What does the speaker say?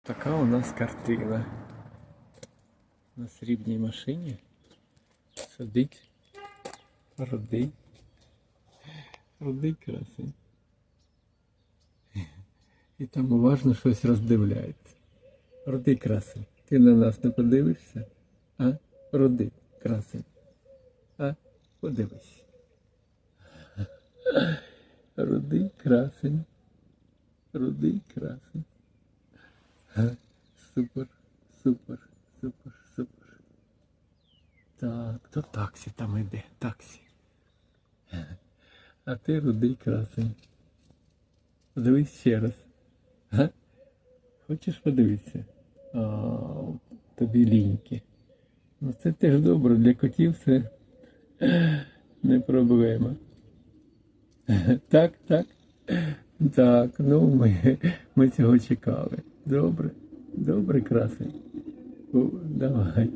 Така у нас картина. На срібній машині сидить рудий красень. І там уважно щось роздивляється. Рудий красень, ти на нас не подивишся? А? Рудий красень. А? Подивись. Рудий красень. Рудий красень. Супер, супер, супер, супер. Так, то таксі там іде, таксі. А ти рудий красень. Подивись ще раз. Га? Хочеш подивитися? Тобі ліньки. Ну це теж добре, для котів це не проблема. Так, так. Так, ну ми цього чекали. Добре, добре, красень. Давай.